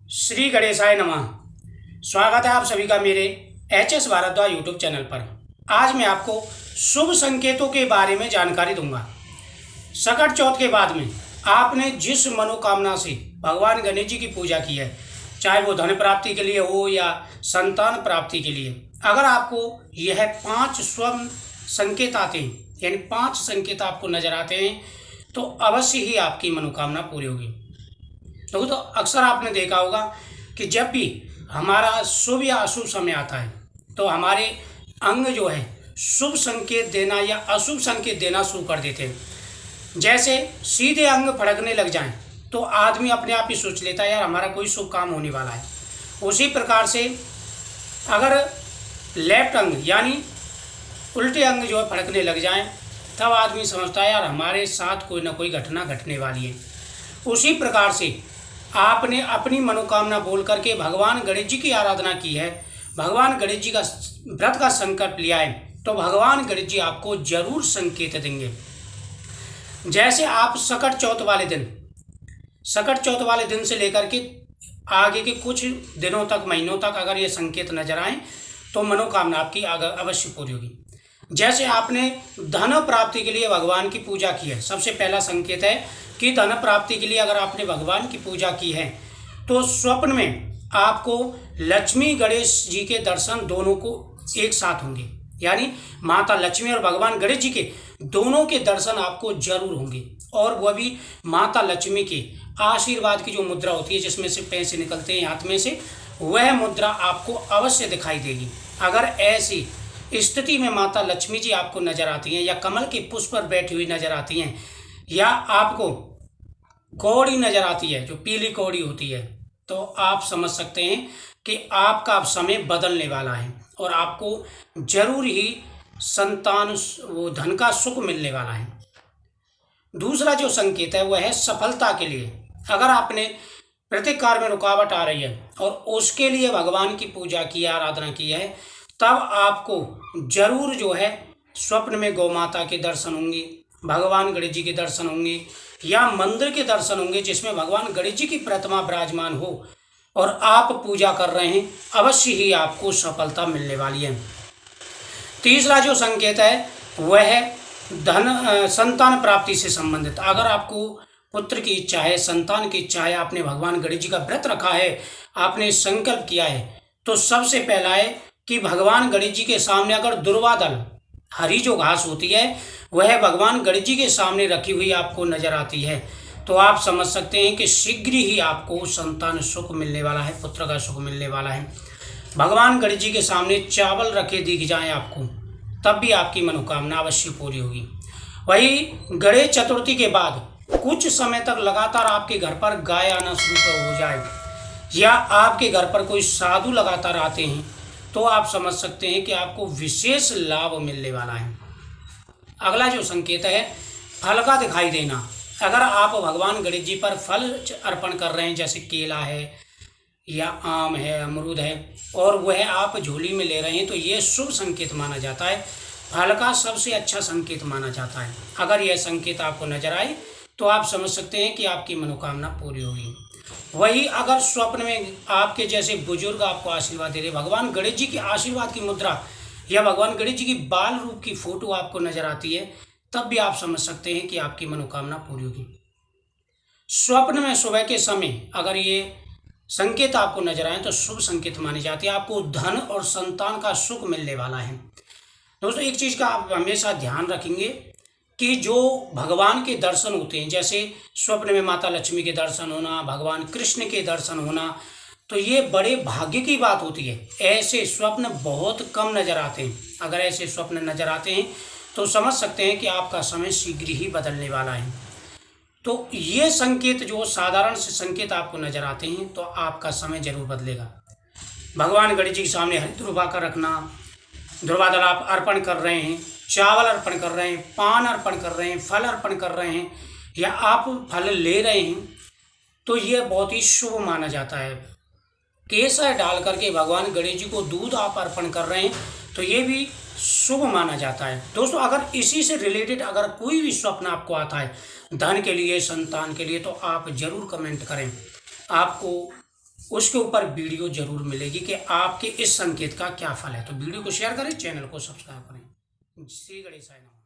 श्री गणेशाय नमः। स्वागत है आप सभी का मेरे एच.एस. भारद्वाज यूट्यूब चैनल पर। आज मैं आपको शुभ संकेतों के बारे में जानकारी दूंगा। सकट चौथ के बाद में आपने जिस मनोकामना से भगवान गणेश जी की पूजा की है, चाहे वो धन प्राप्ति के लिए हो या संतान प्राप्ति के लिए, अगर आपको यह 5 शुभ संकेत आते हैं, यानी 5 संकेत आपको नजर आते हैं, तो अवश्य ही आपकी मनोकामना पूरी होगी। तो अक्सर आपने देखा होगा कि जब भी हमारा शुभ या अशुभ समय आता है तो हमारे अंग जो है शुभ संकेत देना या अशुभ संकेत देना शुरू कर देते हैं। जैसे सीधे अंग फड़कने लग जाएं तो आदमी अपने आप ही सोच लेता है यार हमारा कोई शुभ काम होने वाला है। उसी प्रकार से अगर लेफ्ट अंग यानी उल्टे अंग जो है फड़कने लग जाएं तब आदमी समझता है यार हमारे साथ कोई ना कोई घटना घटने वाली है। उसी प्रकार से आपने अपनी मनोकामना बोल करके भगवान गणेश जी की आराधना की है, भगवान गणेश जी का व्रत का संकल्प लिया है, तो भगवान गणेश जी आपको जरूर संकेत देंगे। जैसे आप सकट चौथ वाले दिन से लेकर के आगे के कुछ दिनों तक, महीनों तक अगर ये संकेत नजर आए तो मनोकामना आपकी अवश्य पूरी होगी। जैसे आपने धन प्राप्ति के लिए भगवान की पूजा की है, सबसे पहला संकेत है कि धन प्राप्ति के लिए अगर आपने भगवान की पूजा की है तो स्वप्न में आपको लक्ष्मी गणेश जी के दर्शन दोनों को एक साथ होंगे, यानी माता लक्ष्मी और भगवान गणेश जी के दोनों के दर्शन आपको जरूर होंगे। और वह भी माता लक्ष्मी के आशीर्वाद की जो मुद्रा होती है जिसमें से पैसे निकलते हैं हाथ में से, वह मुद्रा आपको अवश्य दिखाई देगी। अगर ऐसी स्थिति में माता लक्ष्मी जी आपको नजर आती हैं या कमल के पुष्प पर बैठी हुई नजर आती हैं या आपको कौड़ी नजर आती है जो पीली कौड़ी होती है, तो आप समझ सकते हैं कि आपका अब समय बदलने वाला है और आपको जरूर ही संतान वो धन का सुख मिलने वाला है। दूसरा जो संकेत है वह है सफलता के लिए। अगर आपने प्रत्येक कार्य में रुकावट आ रही है और उसके लिए भगवान की पूजा की, आराधना की है, तब आपको जरूर जो है स्वप्न में गौ माता के दर्शन होंगे, भगवान गणेश जी के दर्शन होंगे या मंदिर के दर्शन होंगे जिसमें भगवान गणेश जी की प्रतिमा विराजमान हो और आप पूजा कर रहे हैं, अवश्य ही आपको सफलता मिलने वाली है। तीसरा जो संकेत है वह है संतान प्राप्ति से संबंधित। अगर आपको पुत्र की इच्छा है, संतान की इच्छा है, आपने भगवान गणेश जी का व्रत रखा है, आपने संकल्प किया है, तो सबसे पहला है कि भगवान गणेश जी के सामने अगर दुर्वादल हरी जो घास होती है वह भगवान गणेश जी के सामने रखी हुई आपको नजर आती है, तो आप समझ सकते हैं कि शीघ्र ही आपको संतान सुख मिलने वाला है, पुत्र का सुख मिलने वाला है। भगवान गणेश जी के सामने चावल रखे दिख जाएं आपको, तब भी आपकी मनोकामना अवश्य पूरी होगी। वही गणेश चतुर्थी के बाद कुछ समय तक लगातार आपके घर पर गाय आना शुरू हो जाए या आपके घर पर कोई साधु लगातार आते हैं, तो आप समझ सकते हैं कि आपको विशेष लाभ मिलने वाला है। अगला जो संकेत है फल का दिखाई देना। अगर आप भगवान गणेश जी पर फल अर्पण कर रहे हैं, जैसे केला है या आम है, अमरूद है, और वह आप झोली में ले रहे हैं, तो ये शुभ संकेत माना जाता है, फल का सबसे अच्छा संकेत माना जाता है। अगर यह संकेत आपको नजर आए तो आप समझ सकते हैं कि आपकी मनोकामना पूरी होगी। वही अगर स्वप्न में आपके जैसे बुजुर्ग आपको आशीर्वाद दे रहे, भगवान गणेश जी की आशीर्वाद की मुद्रा या भगवान गणेश जी की बाल रूप की फोटो आपको नजर आती है, तब भी आप समझ सकते हैं कि आपकी मनोकामना पूरी होगी। स्वप्न में सुबह के समय अगर ये संकेत आपको नजर आए तो शुभ संकेत माने जाते हैं, आपको धन और संतान का सुख मिलने वाला है। दोस्तों, एक चीज का आप हमेशा ध्यान रखेंगे कि जो भगवान के दर्शन होते हैं, जैसे स्वप्न में माता लक्ष्मी के दर्शन होना, भगवान कृष्ण के दर्शन होना, तो ये बड़े भाग्य की बात होती है। ऐसे स्वप्न बहुत कम नजर आते हैं। अगर ऐसे स्वप्न नजर आते हैं तो समझ सकते हैं कि आपका समय शीघ्र ही बदलने वाला है। तो ये संकेत जो साधारण से संकेत आपको नजर आते हैं तो आपका समय जरूर बदलेगा। भगवान गणेश जी के सामने हरी ध्रुवा का रखना, ध्रुवादल आप अर्पण कर रहे हैं, चावल अर्पण कर रहे हैं, पान अर्पण कर रहे हैं, फल अर्पण कर रहे हैं या आप फल ले रहे हैं, तो ये बहुत ही शुभ माना जाता है। केसर डाल करके भगवान गणेश जी को दूध आप अर्पण कर रहे हैं तो ये भी शुभ माना जाता है। दोस्तों, अगर इसी से रिलेटेड अगर कोई भी स्वप्न आपको आता है धन के लिए, संतान के लिए, तो आप जरूर कमेंट करें। आपको उसके ऊपर वीडियो जरूर मिलेगी कि आपके इस संकेत का क्या फल है। तो वीडियो को शेयर करें, चैनल को सब्सक्राइब करें। श्री गणेशाय नमः।